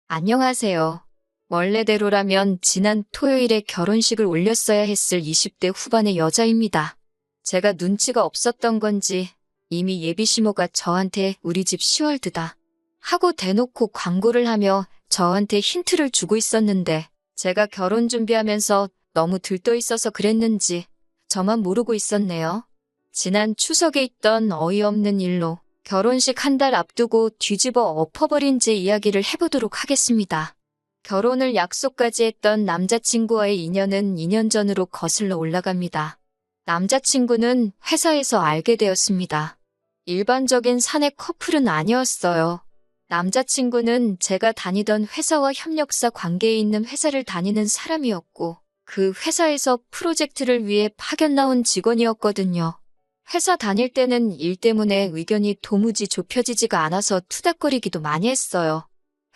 안녕하세요. 원래대로라면 지난 토요일에 결혼식을 올렸어야 했을 20대 후반의 여자입니다. 제가 눈치가 없었던 건지 이미 예비시모가 저한테 우리 집 시월드다 하고 대놓고 광고를 하며 저한테 힌트를 주고 있었는데 제가 결혼 준비하면서 너무 들떠 있어서 그랬는지 저만 모르고 있었네요. 지난 추석에 있던 어이없는 일로 결혼식 한 달 앞두고 뒤집어 엎어버린 제 이야기를 해보도록 하겠습니다. 결혼을 약속까지 했던 남자친구와의 인연은 2년 전으로 거슬러 올라갑니다. 남자친구는 회사에서 알게 되었습니다. 일반적인 사내 커플은 아니었어요. 남자친구는 제가 다니던 회사와 협력사 관계에 있는 회사를 다니는 사람이었고 그 회사에서 프로젝트를 위해 파견 나온 직원이었거든요. 회사 다닐 때는 일 때문에 의견이 도무지 좁혀지지가 않아서 투닥거리기도 많이 했어요.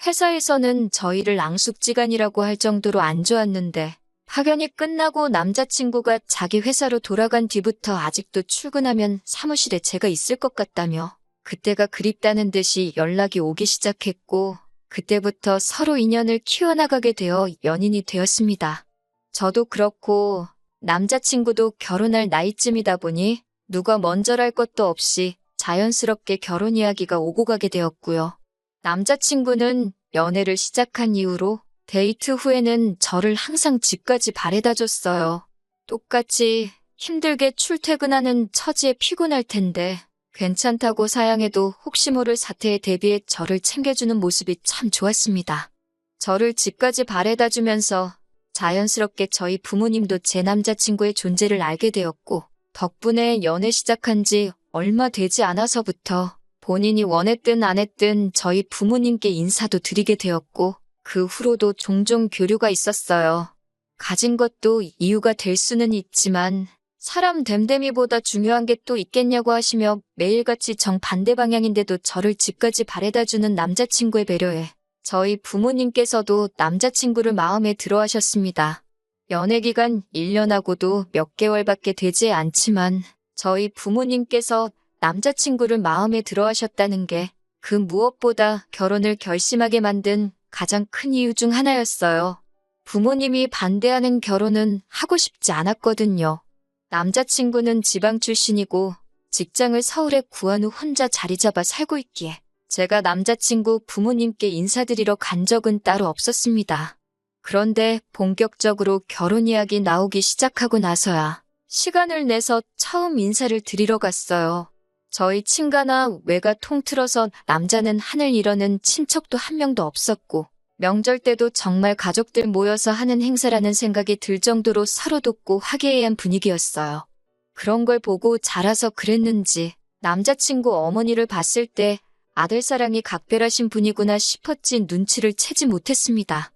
회사에서는 저희를 앙숙지간이라고 할 정도로 안 좋았는데 파견이 끝나고 남자친구가 자기 회사로 돌아간 뒤부터 아직도 출근하면 사무실에 제가 있을 것 같다며 그때가 그립다는 듯이 연락이 오기 시작했고 그때부터 서로 인연을 키워나가게 되어 연인이 되었습니다. 저도 그렇고 남자친구도 결혼할 나이쯤이다 보니 누가 먼저랄 것도 없이 자연스럽게 결혼 이야기가 오고 가게 되었고요. 남자친구는 연애를 시작한 이후로 데이트 후에는 저를 항상 집까지 바래다 줬어요. 똑같이 힘들게 출퇴근하는 처지에 피곤할 텐데 괜찮다고 사양해도 혹시 모를 사태에 대비해 저를 챙겨주는 모습이 참 좋았습니다. 저를 집까지 바래다 주면서 자연스럽게 저희 부모님도 제 남자친구의 존재를 알게 되었고 덕분에 연애 시작한 지 얼마 되지 않아서부터 본인이 원했든 안 했든 저희 부모님께 인사도 드리게 되었고 그 후로도 종종 교류가 있었어요. 가진 것도 이유가 될 수는 있지만 사람 됨됨이보다 중요한 게 또 있겠냐고 하시며 매일같이 정반대 방향인데도 저를 집까지 바래다주는 남자친구의 배려에 저희 부모님께서도 남자친구를 마음에 들어 하셨습니다. 연애기간 1년하고도 몇 개월밖에 되지 않지만 저희 부모님께서 남자친구를 마음에 들어 하셨다는 게 그 무엇보다 결혼을 결심하게 만든 가장 큰 이유 중 하나였어요. 부모님이 반대하는 결혼은 하고 싶지 않았거든요. 남자친구는 지방 출신이고 직장을 서울에 구한 후 혼자 자리 잡아 살고 있기에 제가 남자친구 부모님께 인사드리러 간 적은 따로 없었습니다. 그런데 본격적으로 결혼 이야기 나오기 시작하고 나서야 시간을 내서 처음 인사를 드리러 갔어요. 저희 친가나 외가 통틀어서 남자는 하늘 이러는 친척도 한 명도 없었고 명절 때도 정말 가족들 모여서 하는 행사라는 생각이 들 정도로 서로 돕고 화기애애한 분위기였어요. 그런 걸 보고 자라서 그랬는지 남자친구 어머니를 봤을 때 아들 사랑이 각별하신 분이구나 싶었지 눈치를 채지 못했습니다.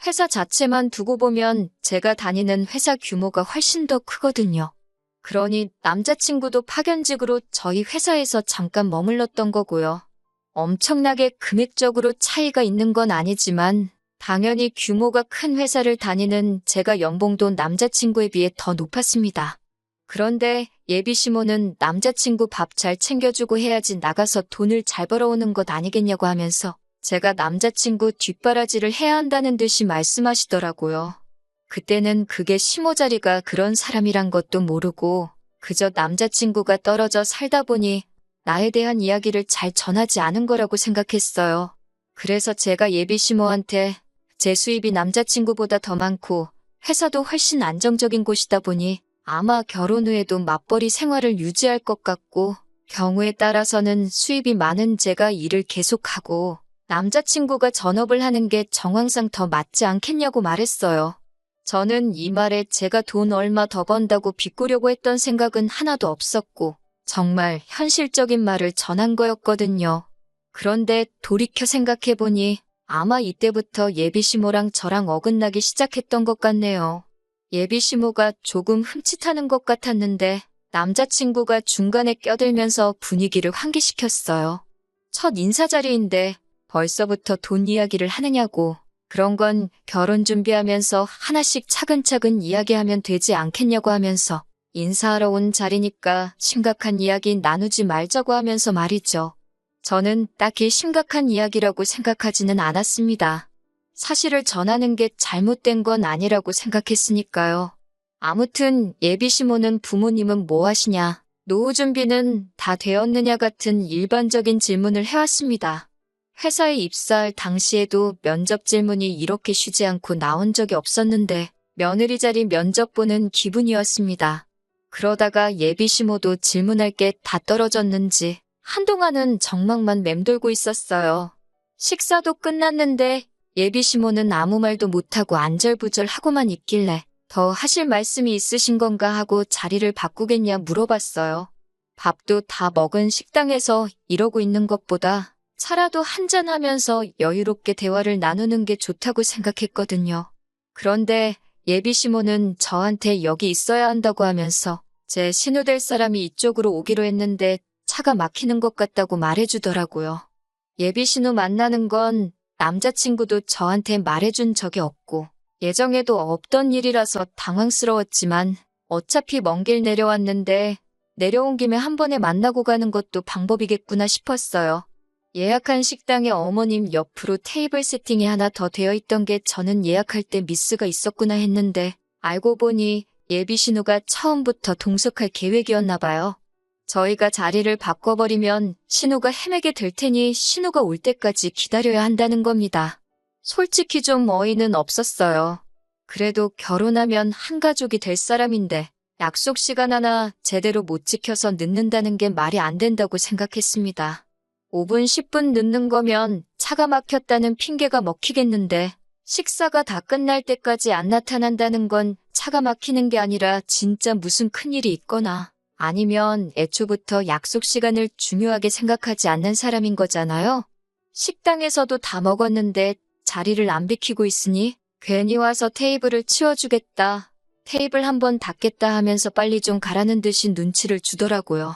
회사 자체만 두고 보면 제가 다니는 회사 규모가 훨씬 더 크거든요. 그러니 남자친구도 파견직으로 저희 회사에서 잠깐 머물렀던 거고요. 엄청나게 금액적으로 차이가 있는 건 아니지만 당연히 규모가 큰 회사를 다니는 제가 연봉도 남자친구에 비해 더 높았습니다. 그런데 예비시모는 남자친구 밥 잘 챙겨주고 해야지 나가서 돈을 잘 벌어오는 것 아니겠냐고 하면서 제가 남자친구 뒷바라지를 해야 한다는 듯이 말씀하시더라고요. 그때는 그게 시모 자리가 그런 사람이란 것도 모르고 그저 남자친구가 떨어져 살다 보니 나에 대한 이야기를 잘 전하지 않은 거라고 생각했어요. 그래서 제가 예비시모한테 제 수입이 남자친구보다 더 많고 회사도 훨씬 안정적인 곳이다 보니 아마 결혼 후에도 맞벌이 생활을 유지할 것 같고 경우에 따라서는 수입이 많은 제가 일을 계속하고 남자친구가 전업을 하는 게 정황상 더 맞지 않겠냐고 말했어요. 저는 이 말에 제가 돈 얼마 더 번다고 비꼬려고 했던 생각은 하나도 없었고 정말 현실적인 말을 전한 거였거든요. 그런데 돌이켜 생각해보니 아마 이때부터 예비시모랑 저랑 어긋나기 시작했던 것 같네요. 예비시모가 조금 흠칫하는 것 같았는데 남자친구가 중간에 껴들면서 분위기를 환기시켰어요. 첫 인사 자리인데 벌써부터 돈 이야기를 하느냐고. 그런 건 결혼 준비하면서 하나씩 차근차근 이야기하면 되지 않겠냐고 하면서 인사하러 온 자리니까 심각한 이야기 나누지 말자고 하면서 말이죠. 저는 딱히 심각한 이야기라고 생각하지는 않았습니다. 사실을 전하는 게 잘못된 건 아니라고 생각했으니까요. 아무튼 예비 시모는 부모님은 뭐 하시냐, 노후 준비는 다 되었느냐 같은 일반적인 질문을 해왔습니다. 회사에 입사할 당시에도 면접 질문이 이렇게 쉬지 않고 나온 적이 없었는데 며느리 자리 면접 보는 기분이었습니다. 그러다가 예비 시모도 질문할 게 다 떨어졌는지 한동안은 정막만 맴돌고 있었어요. 식사도 끝났는데 예비 시모는 아무 말도 못하고 안절부절하고만 있길래 더 하실 말씀이 있으신 건가 하고 자리를 바꾸겠냐 물어봤어요. 밥도 다 먹은 식당에서 이러고 있는 것보다 차라도 한잔하면서 여유롭게 대화를 나누는 게 좋다고 생각했거든요. 그런데 예비 시모는 저한테 여기 있어야 한다고 하면서 제 신우될 사람이 이쪽으로 오기로 했는데 차가 막히는 것 같다고 말해주더라고요. 예비 신우 만나는 건 남자친구도 저한테 말해준 적이 없고 예정에도 없던 일이라서 당황스러웠지만 어차피 먼 길 내려왔는데 내려온 김에 한 번에 만나고 가는 것도 방법이겠구나 싶었어요. 예약한 식당에 어머님 옆으로 테이블 세팅이 하나 더 되어 있던 게 저는 예약할 때 미스가 있었구나 했는데 알고 보니 예비 신우가 처음부터 동석할 계획이었나 봐요. 저희가 자리를 바꿔버리면 신우가 헤매게 될 테니 신우가 올 때까지 기다려야 한다는 겁니다. 솔직히 좀 어이는 없었어요. 그래도 결혼하면 한 가족이 될 사람인데 약속 시간 하나 제대로 못 지켜서 늦는다는 게 말이 안 된다고 생각했습니다. 5분, 10분 늦는 거면 차가 막혔다는 핑계가 먹히겠는데 식사가 다 끝날 때까지 안 나타난다는 건 차가 막히는 게 아니라 진짜 무슨 큰일이 있거나 아니면 애초부터 약속 시간을 중요하게 생각하지 않는 사람인 거잖아요. 식당에서도 다 먹었는데 자리를 안 비키고 있으니 괜히 와서 테이블을 치워주겠다, 테이블 한번 닦겠다 하면서 빨리 좀 가라는 듯이 눈치를 주더라고요.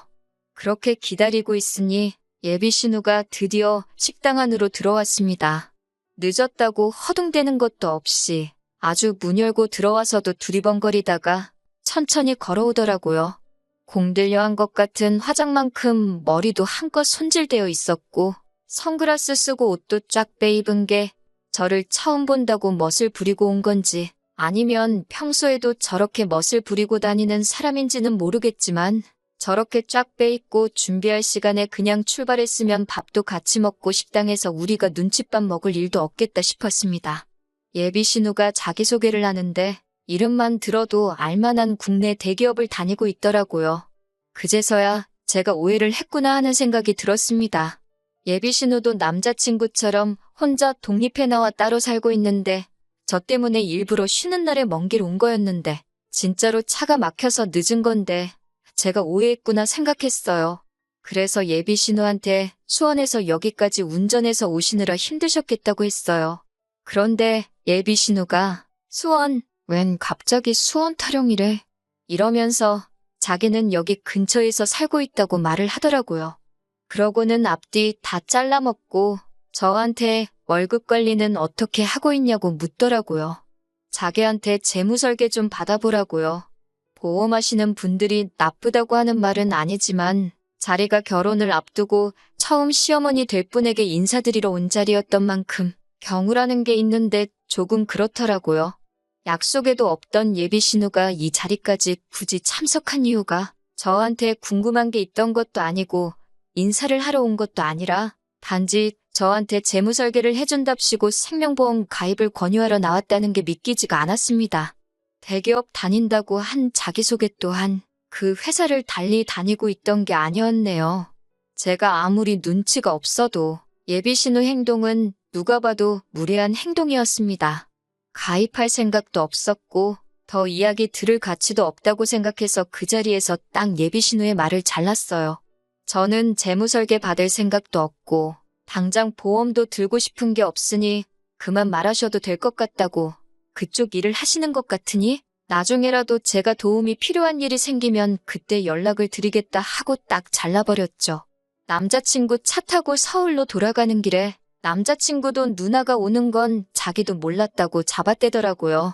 그렇게 기다리고 있으니 예비 신우가 드디어 식당 안으로 들어왔습니다. 늦었다고 허둥대는 것도 없이 아주 문 열고 들어와서도 두리번거리다가 천천히 걸어오더라고요. 공들여한 것 같은 화장만큼 머리도 한껏 손질되어 있었고 선글라스 쓰고 옷도 쫙 빼입은 게 저를 처음 본다고 멋을 부리고 온 건지 아니면 평소에도 저렇게 멋을 부리고 다니는 사람인지는 모르겠지만 저렇게 쫙 빼입고 준비할 시간에 그냥 출발했으면 밥도 같이 먹고 식당에서 우리가 눈칫밥 먹을 일도 없겠다 싶었습니다. 예비 신우가 자기소개를 하는데 이름만 들어도 알만한 국내 대기업을 다니고 있더라고요. 그제서야 제가 오해를 했구나 하는 생각이 들었습니다. 예비 신우도 남자친구처럼 혼자 독립해 나와 따로 살고 있는데 저 때문에 일부러 쉬는 날에 먼 길 온 거였는데 진짜로 차가 막혀서 늦은 건데 제가 오해했구나 생각했어요. 그래서 예비 신우한테 수원에서 여기까지 운전해서 오시느라 힘드셨겠다고 했어요. 그런데 예비 신우가 수원? 웬 갑자기 수원 타령이래? 이러면서 자기는 여기 근처에서 살고 있다고 말을 하더라고요. 그러고는 앞뒤 다 잘라먹고 저한테 월급 관리는 어떻게 하고 있냐고 묻더라고요. 자기한테 재무설계 좀 받아보라고요. 보험하시는 분들이 나쁘다고 하는 말은 아니지만 자리가 결혼을 앞두고 처음 시어머니 될 분에게 인사드리러 온 자리였던 만큼 경우라는 게 있는데 조금 그렇더라고요. 약속에도 없던 예비 신우가 이 자리까지 굳이 참석한 이유가 저한테 궁금한 게 있던 것도 아니고 인사를 하러 온 것도 아니라 단지 저한테 재무설계를 해준답시고 생명보험 가입을 권유하러 나왔다는 게 믿기지가 않았습니다. 대기업 다닌다고 한 자기소개 또한 그 회사를 달리 다니고 있던 게 아니었네요. 제가 아무리 눈치가 없어도 예비 신우 행동은 누가 봐도 무례한 행동이었습니다. 가입할 생각도 없었고 더 이야기 들을 가치도 없다고 생각해서 그 자리에서 딱 예비 신우의 말을 잘랐어요. 저는 재무설계 받을 생각도 없고 당장 보험도 들고 싶은 게 없으니 그만 말하셔도 될 것 같다고, 그쪽 일을 하시는 것 같으니 나중에라도 제가 도움이 필요한 일이 생기면 그때 연락을 드리겠다 하고 딱 잘라버렸죠. 남자친구 차 타고 서울로 돌아가는 길에 남자친구도 누나가 오는 건 자기도 몰랐다고 잡아떼더라고요.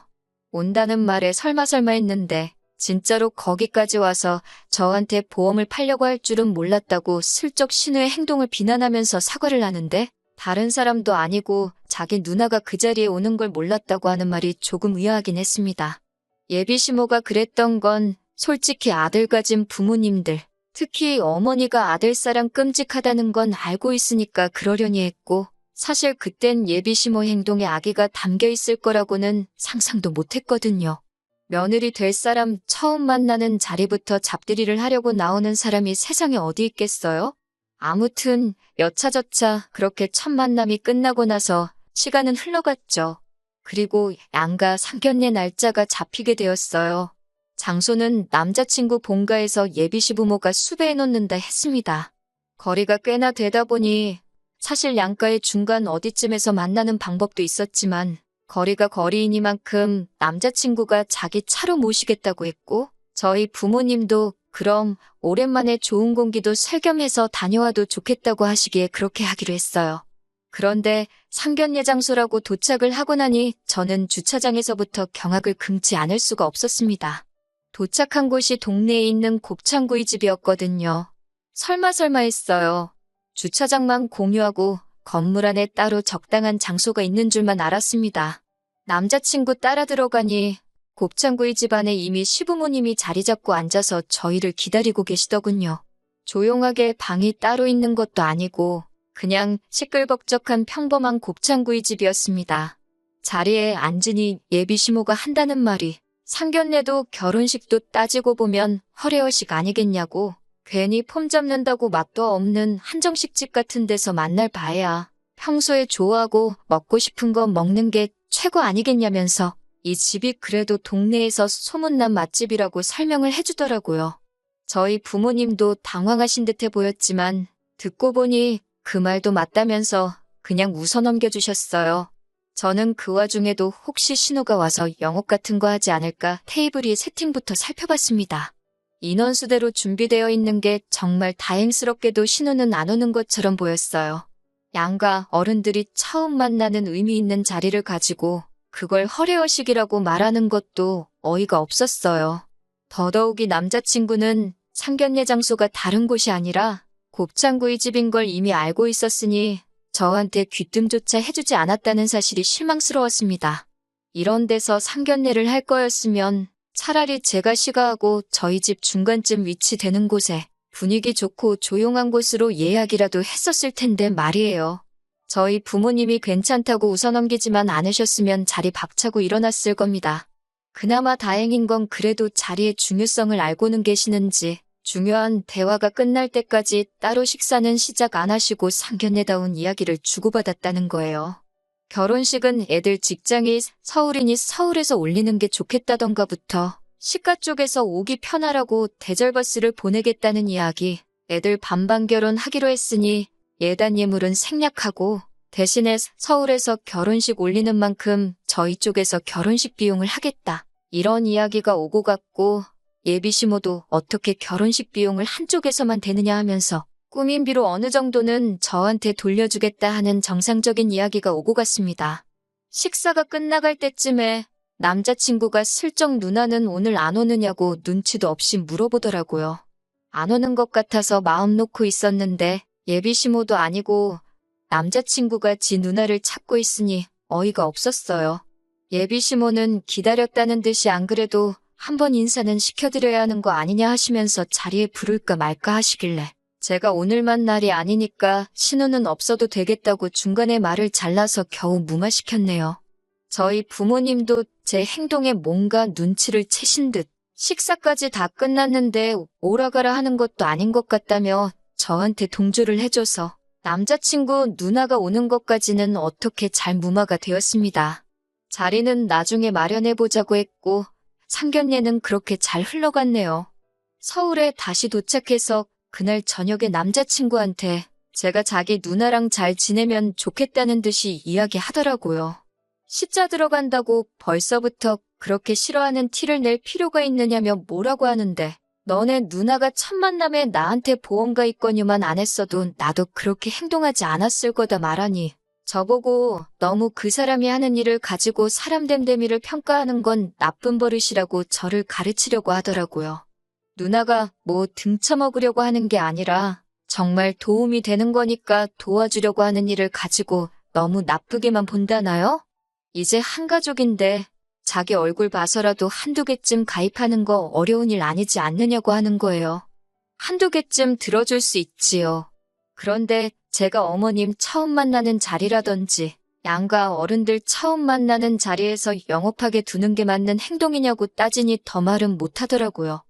온다는 말에 설마 했는데 진짜로 거기까지 와서 저한테 보험을 팔려고 할 줄은 몰랐다고 슬쩍 신우의 행동을 비난하면서 사과를 하는데 다른 사람도 아니고 자기 누나가 그 자리에 오는 걸 몰랐다고 하는 말이 조금 의아하긴 했습니다. 예비 시모가 그랬던 건 솔직히 아들 가진 부모님들, 특히 어머니가 아들 사랑 끔찍하다는 건 알고 있으니까 그러려니 했고, 사실 그땐 예비 시모 행동에 악의가 담겨 있을 거라고는 상상도 못했거든요. 며느리 될 사람 처음 만나는 자리부터 잡들이를 하려고 나오는 사람이 세상에 어디 있겠어요? 아무튼 여차저차 그렇게 첫 만남이 끝나고 나서 시간은 흘러갔죠. 그리고 양가 상견례 날짜가 잡히게 되었어요. 장소는 남자친구 본가에서 예비 시부모가 수배해 놓는다 했습니다. 거리가 꽤나 되다 보니 사실 양가의 중간 어디쯤에서 만나는 방법도 있었지만 거리가 거리이니만큼 남자친구가 자기 차로 모시겠다고 했고 저희 부모님도 그럼 오랜만에 좋은 공기도 살겸해서 다녀와도 좋겠다고 하시기에 그렇게 하기로 했어요. 그런데 상견례 장소라고 도착을 하고 나니 저는 주차장에서부터 경악을 금치 않을 수가 없었습니다. 도착한 곳이 동네에 있는 곱창구이 집이었거든요. 설마 했어요. 주차장만 공유하고 건물 안에 따로 적당한 장소가 있는 줄만 알았습니다. 남자친구 따라 들어가니 곱창구이 집 안에 이미 시부모님이 자리 잡고 앉아서 저희를 기다리고 계시더군요. 조용하게 방이 따로 있는 것도 아니고 그냥 시끌벅적한 평범한 곱창구이 집이었습니다. 자리에 앉으니 예비 시모가 한다는 말이 상견례도 결혼식도 따지고 보면 허례허식 아니겠냐고 괜히 폼 잡는다고 맛도 없는 한정식집 같은 데서 만날 바에야 평소에 좋아하고 먹고 싶은 거 먹는 게 최고 아니겠냐면서 이 집이 그래도 동네에서 소문난 맛집이라고 설명을 해주더라고요. 저희 부모님도 당황하신 듯해 보였지만 듣고 보니 그 말도 맞다면서 그냥 웃어 넘겨주셨어요. 저는 그 와중에도 혹시 신호가 와서 영업 같은 거 하지 않을까 테이블 위에 세팅부터 살펴봤습니다. 인원수대로 준비되어 있는 게 정말 다행스럽게도 신호는 안 오는 것처럼 보였어요. 양가 어른들이 처음 만나는 의미 있는 자리를 가지고 그걸 허례허식이라고 말하는 것도 어이가 없었어요. 더더욱이 남자친구는 상견례 장소가 다른 곳이 아니라 곱창구이 집인 걸 이미 알고 있었으니 저한테 귀뜸조차 해주지 않았다는 사실이 실망스러웠습니다. 이런 데서 상견례를 할 거였으면 차라리 제가 시가하고 저희 집 중간쯤 위치되는 곳에 분위기 좋고 조용한 곳으로 예약이라도 했었을 텐데 말이에요. 저희 부모님이 괜찮다고 웃어넘기지만 않으셨으면 자리 박차고 일어났을 겁니다. 그나마 다행인 건 그래도 자리의 중요성을 알고는 계시는지 중요한 대화가 끝날 때까지 따로 식사는 시작 안 하시고 상견례다운 이야기를 주고받았다는 거예요. 결혼식은 애들 직장이 서울이니 서울에서 올리는 게 좋겠다던가부터 시가 쪽에서 오기 편하라고 대절버스를 보내겠다는 이야기, 애들 반반 결혼하기로 했으니 예단 예물은 생략하고 대신에 서울에서 결혼식 올리는 만큼 저희 쪽에서 결혼식 비용을 하겠다. 이런 이야기가 오고 갔고 예비 시모도 어떻게 결혼식 비용을 한쪽에서만 대느냐 하면서 꾸민비로 어느 정도는 저한테 돌려주겠다 하는 정상적인 이야기가 오고 갔습니다. 식사가 끝나갈 때쯤에 남자친구가 슬쩍 누나는 오늘 안 오느냐고 눈치도 없이 물어보더라고요. 안 오는 것 같아서 마음 놓고 있었는데 예비 시모도 아니고 남자친구가 지 누나를 찾고 있으니 어이가 없었어요. 예비 시모는 기다렸다는 듯이 안 그래도 한번 인사는 시켜드려야 하는 거 아니냐 하시면서 자리에 부를까 말까 하시길래 제가 오늘만 날이 아니니까 신호는 없어도 되겠다고 중간에 말을 잘라서 겨우 무마시켰네요. 저희 부모님도 제 행동에 뭔가 눈치를 채신 듯 식사까지 다 끝났는데 오라가라 하는 것도 아닌 것 같다며 저한테 동조를 해줘서 남자친구 누나가 오는 것까지는 어떻게 잘 무마가 되었습니다. 자리는 나중에 마련해보자고 했고 상견례는 그렇게 잘 흘러갔네요. 서울에 다시 도착해서 그날 저녁에 남자친구한테 제가 자기 누나랑 잘 지내면 좋겠다는 듯이 이야기하더라고요. 시자 들어간다고 벌써부터 그렇게 싫어하는 티를 낼 필요가 있느냐며 뭐라고 하는데 너네 누나가 첫 만남에 나한테 보험가 있거니만 안 했어도 나도 그렇게 행동하지 않았을 거다 말하니 저보고 너무 그 사람이 하는 일을 가지고 사람 됨됨이를 평가하는 건 나쁜 버릇이라고 저를 가르치려고 하더라고요. 누나가 뭐 등쳐먹으려고 하는 게 아니라 정말 도움이 되는 거니까 도와주려고 하는 일을 가지고 너무 나쁘게만 본다나요? 이제 한 가족인데 자기 얼굴 봐서라도 한두 개쯤 가입하는 거 어려운 일 아니지 않느냐고 하는 거예요. 한두 개쯤 들어줄 수 있지요. 그런데 제가 어머님 처음 만나는 자리라든지 양가 어른들 처음 만나는 자리에서 영업하게 두는 게 맞는 행동이냐고 따지니 더 말은 못하더라고요.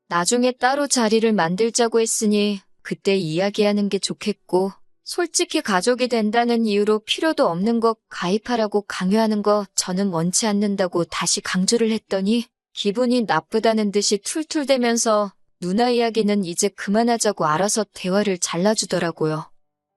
나중에 따로 자리를 만들자고 했으니 그때 이야기하는 게 좋겠고, 솔직히 가족이 된다는 이유로 필요도 없는 거 가입하라고 강요하는 거 저는 원치 않는다고 다시 강조를 했더니 기분이 나쁘다는 듯이 툴툴대면서 누나 이야기는 이제 그만하자고 알아서 대화를 잘라주더라고요.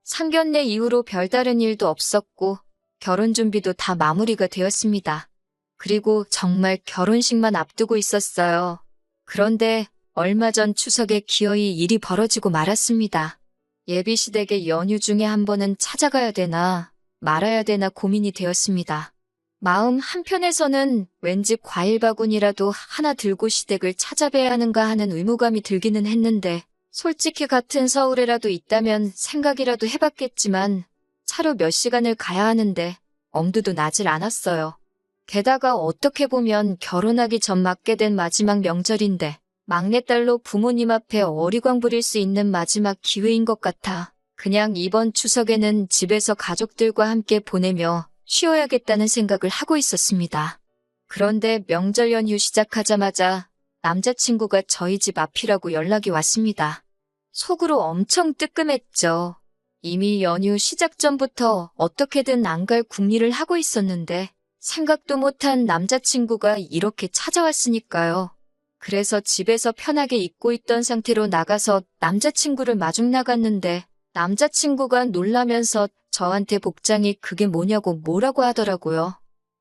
상견례 이후로 별다른 일도 없었고 결혼 준비도 다 마무리가 되었습니다. 그리고 정말 결혼식만 앞두고 있었어요. 그런데 얼마 전 추석에 기어이 일이 벌어지고 말았습니다. 예비시댁의 연휴 중에 한 번은 찾아가야 되나 말아야 되나 고민이 되었습니다. 마음 한편에서는 왠지 과일 바구니라도 하나 들고 시댁을 찾아뵈야 하는가 하는 의무감이 들기는 했는데, 솔직히 같은 서울에라도 있다면 생각이라도 해봤겠지만 차로 몇 시간을 가야 하는데 엄두도 나질 않았어요. 게다가 어떻게 보면 결혼하기 전 맞게 된 마지막 명절인데 막내딸로 부모님 앞에 어리광 부릴 수 있는 마지막 기회인 것 같아 그냥 이번 추석에는 집에서 가족들과 함께 보내며 쉬어야겠다는 생각을 하고 있었습니다. 그런데 명절 연휴 시작하자마자 남자친구가 저희 집 앞이라고 연락이 왔습니다. 속으로 엄청 뜨끔했죠. 이미 연휴 시작 전부터 어떻게든 안 갈 궁리를 하고 있었는데 생각도 못한 남자친구가 이렇게 찾아왔으니까요. 그래서 집에서 편하게 있고 있던 상태로 나가서 남자친구를 마중 나갔는데 남자친구가 놀라면서 저한테 복장이 그게 뭐냐고 뭐라고 하더라고요.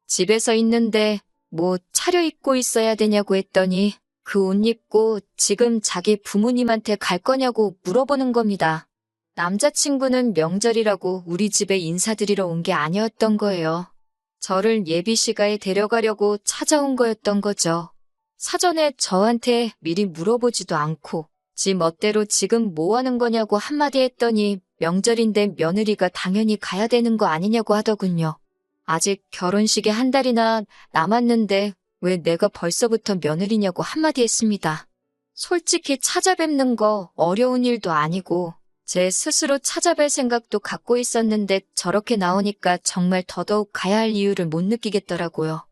집에서 있는데 뭐 차려입고 있어야 되냐고 했더니 그 옷 입고 지금 자기 부모님한테 갈 거냐고 물어보는 겁니다. 남자친구는 명절이라고 우리 집에 인사드리러 온 게 아니었던 거예요. 저를 예비시가에 데려가려고 찾아온 거였던 거죠. 사전에 저한테 미리 물어보지도 않고 지 멋대로 지금 뭐 하는 거냐고 한마디 했더니 명절인데 며느리가 당연히 가야 되는 거 아니냐고 하더군요. 아직 결혼식에 한 달이나 남았는데 왜 내가 벌써부터 며느리냐고 한마디 했습니다. 솔직히 찾아뵙는 거 어려운 일도 아니고 제 스스로 찾아뵐 생각도 갖고 있었는데 저렇게 나오니까 정말 더더욱 가야 할 이유를 못 느끼겠더라고요.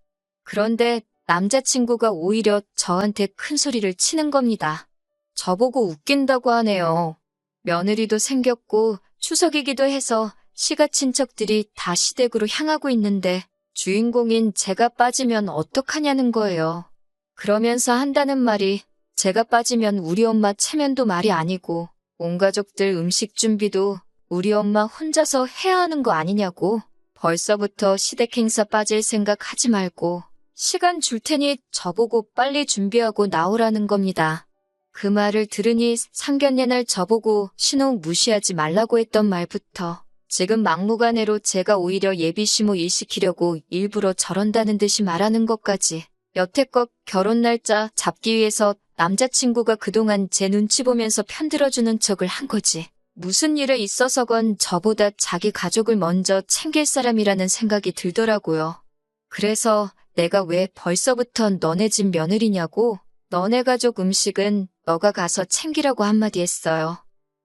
그런데 남자친구가 오히려 저한테 큰 소리를 치는 겁니다. 저보고 웃긴다고 하네요. 며느리도 생겼고 추석이기도 해서 시가 친척들이 다 시댁으로 향하고 있는데 주인공인 제가 빠지면 어떡하냐는 거예요. 그러면서 한다는 말이 제가 빠지면 우리 엄마 체면도 말이 아니고 온 가족들 음식 준비도 우리 엄마 혼자서 해야 하는 거 아니냐고. 벌써부터 시댁 행사 빠질 생각 하지 말고 시간 줄 테니 저보고 빨리 준비하고 나오라는 겁니다. 그 말을 들으니 상견례 날 저보고 신혼 무시하지 말라고 했던 말부터 지금 막무가내로 제가 오히려 예비시모 일 시키려고 일부러 저런다는 듯이 말하는 것까지 여태껏 결혼 날짜 잡기 위해서 남자친구가 그동안 제 눈치 보면서 편들어주는 척을 한 거지. 무슨 일에 있어서건 저보다 자기 가족을 먼저 챙길 사람이라는 생각이 들더라고요. 그래서 내가 왜 벌써부터 너네 집 며느리냐고 너네 가족 음식은 너가 가서 챙기라고 한마디 했어요.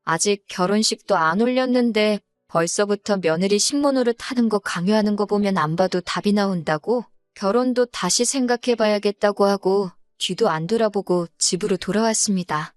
아직 결혼식도 안 올렸는데 벌써부터 며느리 식모노릇 하는 거 강요하는 거 보면 안 봐도 답이 나온다고 결혼도 다시 생각해봐야겠다고 하고 뒤도 안 돌아보고 집으로 돌아왔습니다.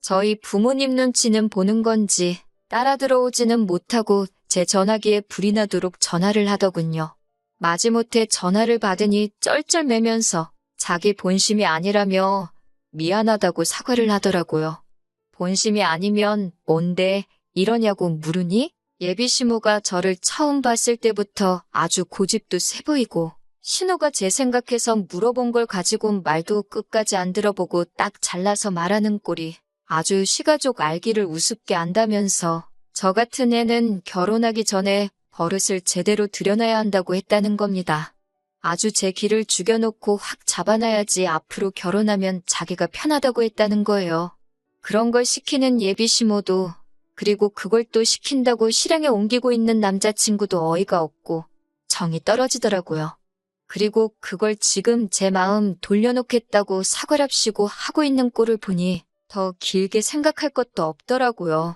저희 부모님 눈치는 보는 건지 따라 들어오지는 못하고 제 전화기에 불이 나도록 전화를 하더군요. 마지못해 전화를 받으니 쩔쩔매면서 자기 본심이 아니라며 미안하다고 사과를 하더라고요. 본심이 아니면 뭔데 이러냐고 물으니 예비시모가 저를 처음 봤을 때부터 아주 고집도 세 보이고 신우가 제 생각해서 물어본 걸 가지고 말도 끝까지 안 들어보고 딱 잘라서 말하는 꼴이 아주 시가족 알기를 우습게 안다면서 저 같은 애는 결혼하기 전에 버릇을 제대로 들여놔야 한다고 했다는 겁니다. 아주 제 기를 죽여놓고 확 잡아놔야지 앞으로 결혼하면 자기가 편하다고 했다는 거예요. 그런 걸 시키는 예비시모도 그리고 그걸 또 시킨다고 실행에 옮기고 있는 남자친구도 어이가 없고 정이 떨어지더라고요. 그리고 그걸 지금 제 마음 돌려놓겠다고 사과랍시고 하고 있는 꼴을 보니 더 길게 생각할 것도 없더라고요.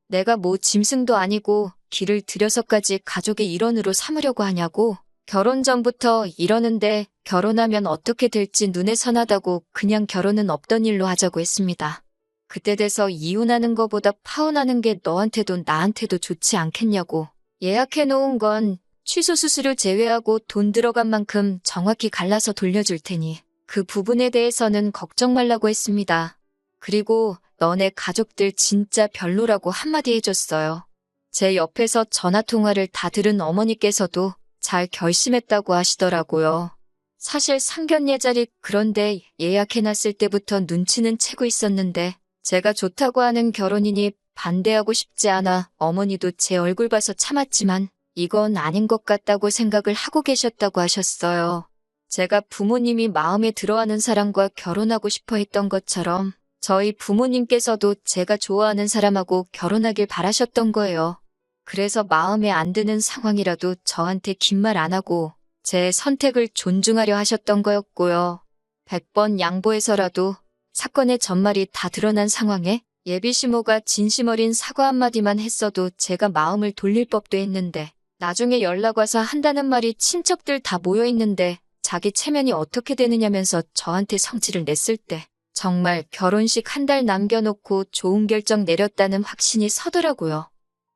내가 뭐 짐승도 아니고 길을 들여서까지 가족의 일원으로 삼으려고 하냐고. 결혼 전부터 이러는데 결혼하면 어떻게 될지 눈에 선하다고 그냥 결혼은 없던 일로 하자고 했습니다. 그때 돼서 이혼하는 거보다 파혼하는 게 너한테도 나한테도 좋지 않겠냐고. 예약해 놓은 건 취소 수수료 제외하고 돈 들어간 만큼 정확히 갈라서 돌려줄 테니 그 부분에 대해서는 걱정 말라고 했습니다. 그리고 너네 가족들 진짜 별로라고 한마디 해줬어요. 제 옆에서 전화통화를 다 들은 어머니께서도 잘 결심했다고 하시더라고요. 사실 상견례 자리 그런데 예약해놨을 때부터 눈치는 채고 있었는데 제가 좋다고 하는 결혼이니 반대하고 싶지 않아 어머니도 제 얼굴 봐서 참았지만 이건 아닌 것 같다고 생각을 하고 계셨다고 하셨어요. 제가 부모님이 마음에 들어하는 사람과 결혼하고 싶어 했던 것처럼 저희 부모님께서도 제가 좋아하는 사람하고 결혼하길 바라셨던 거예요. 그래서 마음에 안 드는 상황이라도 저한테 긴 말 안 하고 제 선택을 존중하려 하셨던 거였고요. 100번 양보해서라도 사건의 전말이 다 드러난 상황에 예비시모가 진심 어린 사과 한마디만 했어도 제가 마음을 돌릴 법도 했는데 나중에 연락 와서 한다는 말이 친척들 다 모여있는데 자기 체면이 어떻게 되느냐면서 저한테 성질을 냈을 때 정말 결혼식 한 달 남겨놓고 좋은 결정 내렸다는 확신이 서더라고요.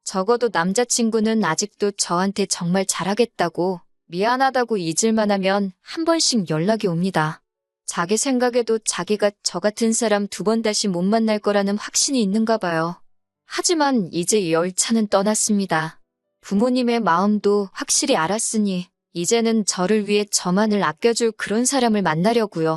적어도 남자친구는 아직도 저한테 정말 잘하겠다고 미안하다고 잊을만 하면 한 번씩 연락이 옵니다. 자기 생각에도 자기가 저 같은 사람 2번 다시 못 만날 거라는 확신이 있는가 봐요. 하지만 이제 열차는 떠났습니다. 부모님의 마음도 확실히 알았으니 이제는 저를 위해 저만을 아껴줄 그런 사람을 만나려고요.